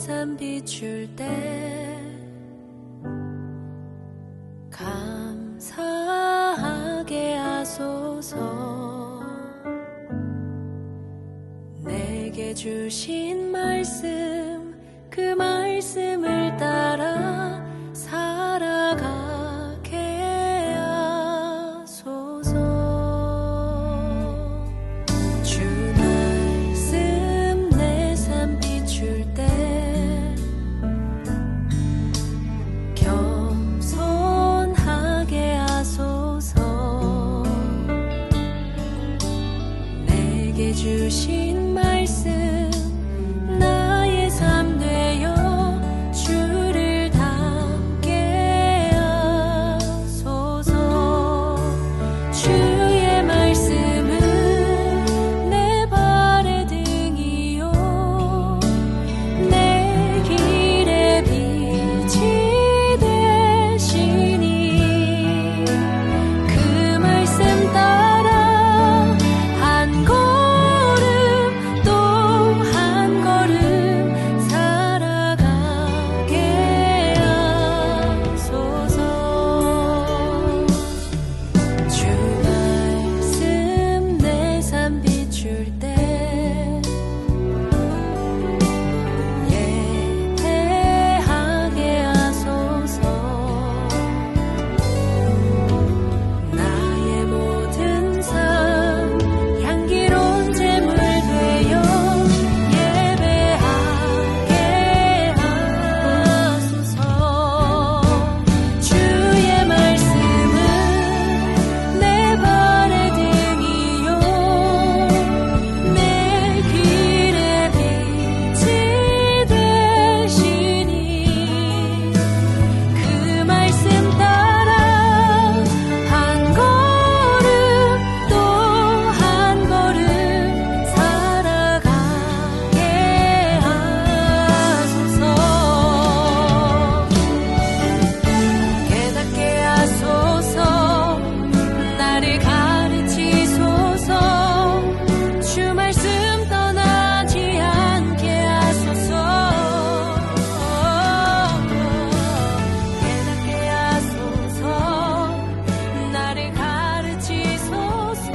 삶 비출 때 감사하게 하소서. 내게 주신 말씀 그 말씀을 따라 살아가게 하소서. 주 말씀 내 삶 비출 때 겸손하게 하소서. 내게 주신 말씀 나의 삶 되어 주를 닮게 하소서. 주의 말씀은 내 발의 등이요 내 길의 빛이 되시니 그 말씀 따라 한 걸음 또 한 걸음 살아가게 하소서. 주 말씀 내 삶 비출 때 예배하게 하소서. 나의 모든 삶 향기로운 제물 되어 예배하게 하소서. 주의 말씀은 내 발의 등이요 내 길의 빛이 되시니 그 말씀 따라 한 걸음 또 한 걸음 살아가게 하소서. 깨닫게 하소서. 나를 가르치소서. 주 말씀 떠나지 않게 하소서. 깨닫게 하소서. 나를 가르치소서.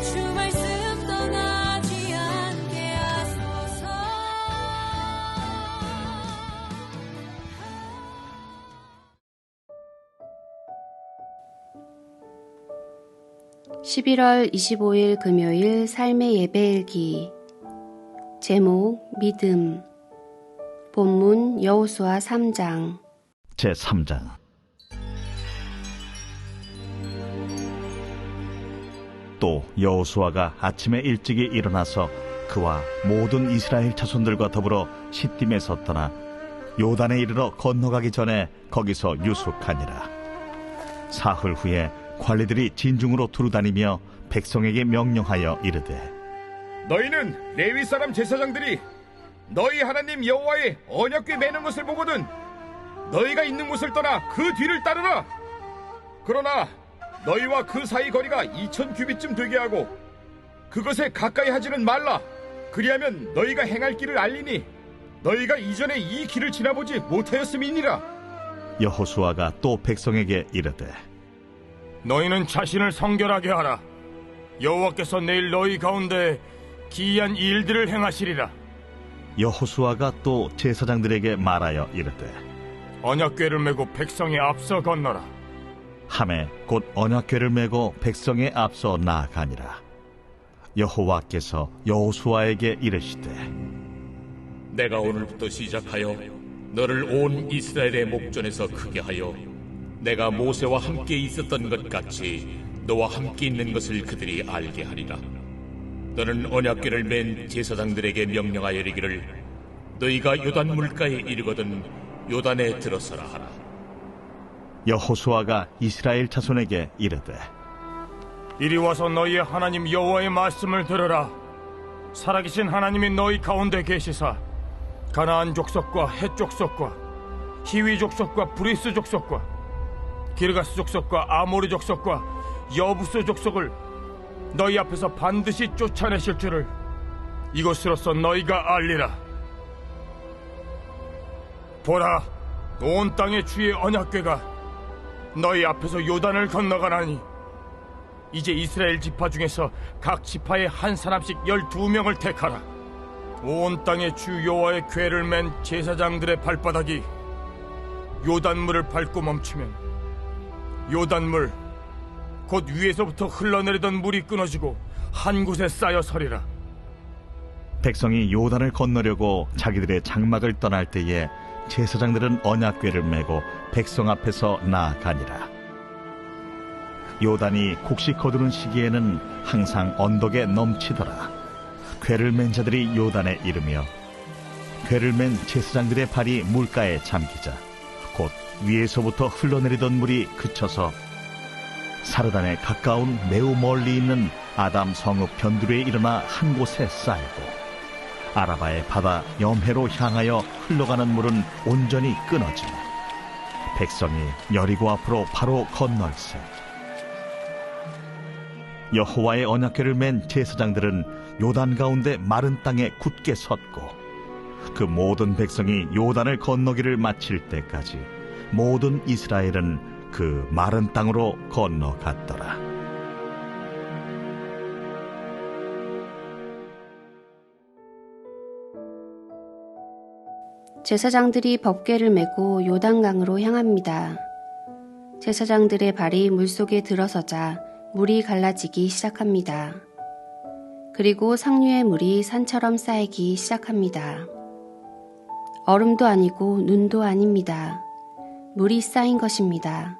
주 말씀 떠나지 않게 하소서. 11월 25일 금요일 삶의 예배일기. 제목 믿음. 본문 여호수아 3장. 제3장. 또 여호수아가 아침에 일찍이 일어나서 그와 모든 이스라엘 자손들과 더불어 시딤에서 떠나 요단에 이르러 건너가기 전에 거기서 유숙하니라. 사흘 후에 관리들이 진중으로 두루다니며 백성에게 명령하여 이르되 너희는 레위 사람 제사장들이 너희 하나님 여호와의 언약궤 매는 것을 보거든 너희가 있는 곳을 떠나 그 뒤를 따르라. 그러나 너희와 그 사이 거리가 2000규빗쯤 되게 하고 그것에 가까이 하지는 말라. 그리하면 너희가 행할 길을 알리니 너희가 이전에 이 길을 지나보지 못하였음이니라. 여호수아가 또 백성에게 이르되 너희는 자신을 성결하게 하라. 여호와께서 내일 너희 가운데 기이한 일들을 행하시리라. 여호수아가 또 제사장들에게 말하여 이르되 언약궤를 메고 백성의 앞서 건너라. 하매 곧 언약궤를 메고 백성의 앞서 나아가니라. 여호와께서 여호수아에게 이르시되 내가 오늘부터 시작하여 너를 온 이스라엘의 목전에서 크게 하여 내가 모세와 함께 있었던 것 같이 너와 함께 있는 것을 그들이 알게 하리라. 너는 언약궤를 맨 제사장들에게 명령하여 이르기를 너희가 요단 물가에 이르거든 요단에 들어서라 하라. 여호수아가 이스라엘 자손에게 이르되 이리 와서 너희의 하나님 여호와의 말씀을 들으라. 살아계신 하나님이 너희 가운데 계시사 가나안 족속과 헷 족속과 히위 족속과 브리스 족속과 기르가스 족속과 아모리 족속과 여부스 족속을 너희 앞에서 반드시 쫓아내실 줄을 이것으로써 너희가 알리라. 보라, 온 땅의 주의 언약궤가 너희 앞에서 요단을 건너가나니 이제 이스라엘 지파 중에서 각 지파에 한 사람씩 12명을 택하라. 온 땅의 주 여호와의 궤를 맨 제사장들의 발바닥이 요단물을 밟고 멈추면 요단물 곧 위에서부터 흘러내리던 물이 끊어지고 한 곳에 쌓여 서리라. 백성이 요단을 건너려고 자기들의 장막을 떠날 때에 제사장들은 언약궤를 메고 백성 앞에서 나아가니라. 요단이 곡식 거두는 시기에는 항상 언덕에 넘치더라. 궤를 맨 자들이 요단에 이르며 궤를 맨 제사장들의 발이 물가에 잠기자 곧 위에서부터 흘러내리던 물이 그쳐서 사르단에 가까운 매우 멀리 있는 아담 성읍 변두리에 일어나 한 곳에 쌓이고 아라바의 바다 염해로 향하여 흘러가는 물은 온전히 끊어지며 백성이 여리고 앞으로 바로 건널세. 여호와의 언약궤를 맨 제사장들은 요단 가운데 마른 땅에 굳게 섰고 그 모든 백성이 요단을 건너기를 마칠 때까지 모든 이스라엘은 그 마른 땅으로 건너갔더라. 제사장들이 법궤를 메고 요단강으로 향합니다. 제사장들의 발이 물속에 들어서자 물이 갈라지기 시작합니다. 그리고 상류의 물이 산처럼 쌓이기 시작합니다. 얼음도 아니고 눈도 아닙니다. 물이 쌓인 것입니다.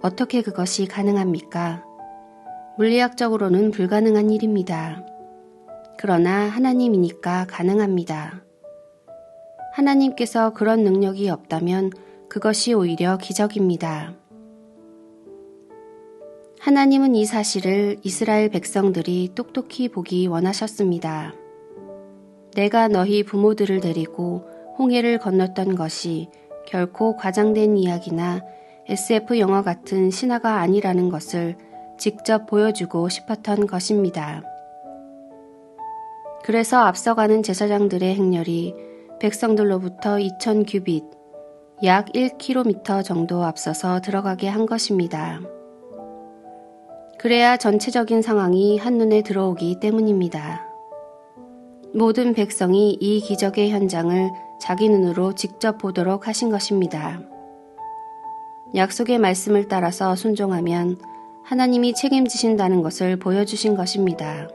어떻게 그것이 가능합니까? 물리학적으로는 불가능한 일입니다. 그러나 하나님이니까 가능합니다. 하나님께서 그런 능력이 없다면 그것이 오히려 기적입니다. 하나님은 이 사실을 이스라엘 백성들이 똑똑히 보기 원하셨습니다. 내가 너희 부모들을 데리고 홍해를 건넜던 것이 결코 과장된 이야기나 SF 영화 같은 신화가 아니라는 것을 직접 보여주고 싶었던 것입니다. 그래서 앞서가는 제사장들의 행렬이 백성들로부터 2000규빗, 약 1km 정도 앞서서 들어가게 한 것입니다. 그래야 전체적인 상황이 한눈에 들어오기 때문입니다. 모든 백성이 이 기적의 현장을 자기 눈으로 직접 보도록 하신 것입니다. 약속의 말씀을 따라서 순종하면 하나님이 책임지신다는 것을 보여주신 것입니다.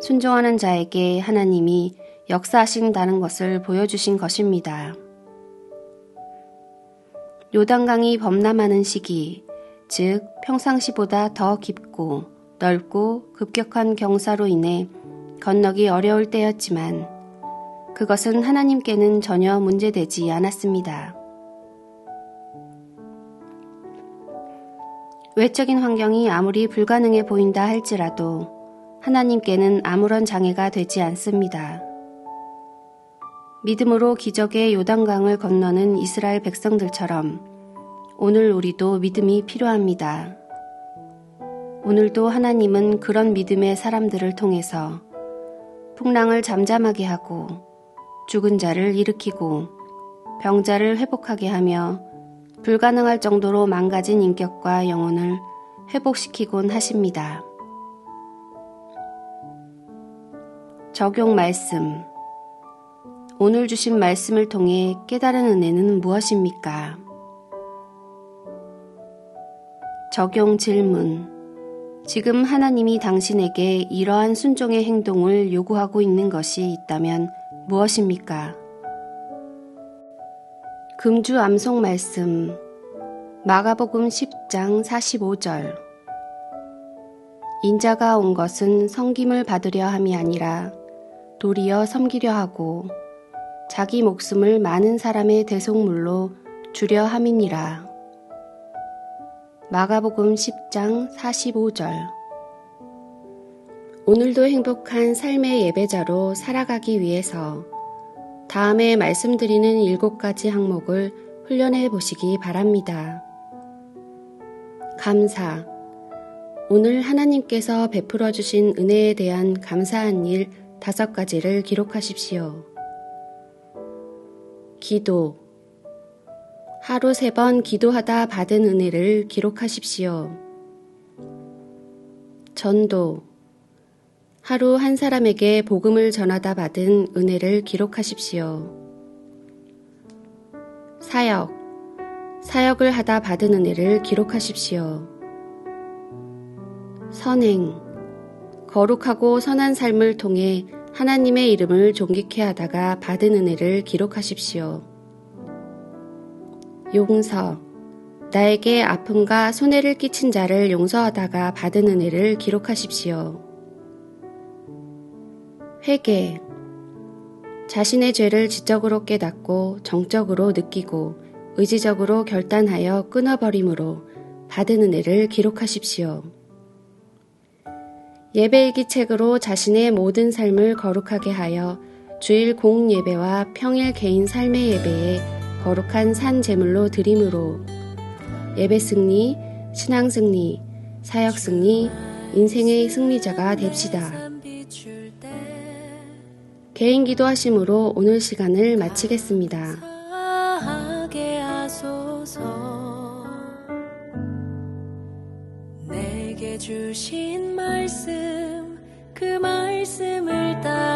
순종하는 자에게 하나님이 역사하신다는 것을 보여주신 것입니다. 요단강이 범람하는 시기, 즉 평상시보다 더 깊고 넓고 급격한 경사로 인해 건너기 어려울 때였지만 그것은 하나님께는 전혀 문제되지 않았습니다. 외적인 환경이 아무리 불가능해 보인다 할지라도 하나님께는 아무런 장애가 되지 않습니다. 믿음으로 기적의 요단강을 건너는 이스라엘 백성들처럼 오늘 우리도 믿음이 필요합니다. 오늘도 하나님은 그런 믿음의 사람들을 통해서 풍랑을 잠잠하게 하고 죽은 자를 일으키고 병자를 회복하게 하며 불가능할 정도로 망가진 인격과 영혼을 회복시키곤 하십니다. 적용 말씀. 오늘 주신 말씀을 통해 깨달은 은혜는 무엇입니까? 적용 질문. 지금 하나님이 당신에게 이러한 순종의 행동을 요구하고 있는 것이 있다면 무엇입니까? 금주 암송 말씀. 마가복음 10장 45절. 인자가 온 것은 섬김을 받으려 함이 아니라 도리어 섬기려 하고 자기 목숨을 많은 사람의 대속물로 주려 함이니라. 마가복음 10장 45절. 오늘도 행복한 삶의 예배자로 살아가기 위해서 다음에 말씀드리는 7가지 항목을 훈련해 보시기 바랍니다. 감사. 오늘 하나님께서 베풀어 주신 은혜에 대한 감사한 일 5가지를 기록하십시오. 기도. 하루 3번 기도하다 받은 은혜를 기록하십시오. 전도. 하루 한 사람에게 복음을 전하다 받은 은혜를 기록하십시오. 사역. 사역을 하다 받은 은혜를 기록하십시오. 선행. 거룩하고 선한 삶을 통해 하나님의 이름을 존귀케 하다가 받은 은혜를 기록하십시오. 용서. 나에게 아픔과 손해를 끼친 자를 용서하다가 받은 은혜를 기록하십시오. 회개. 자신의 죄를 지적으로 깨닫고 정적으로 느끼고 의지적으로 결단하여 끊어버림으로 받은 은혜를 기록하십시오. 예배일기책으로 자신의 모든 삶을 거룩하게 하여 주일 공예배와 평일 개인 삶의 예배에 거룩한 산 제물로 드림으로 예배 승리, 신앙 승리, 사역 승리, 인생의 승리자가 됩시다. 개인 기도하심으로 오늘 시간을 마치겠습니다. 하게 하소서. 내게 주신 말씀 그 말씀을 따라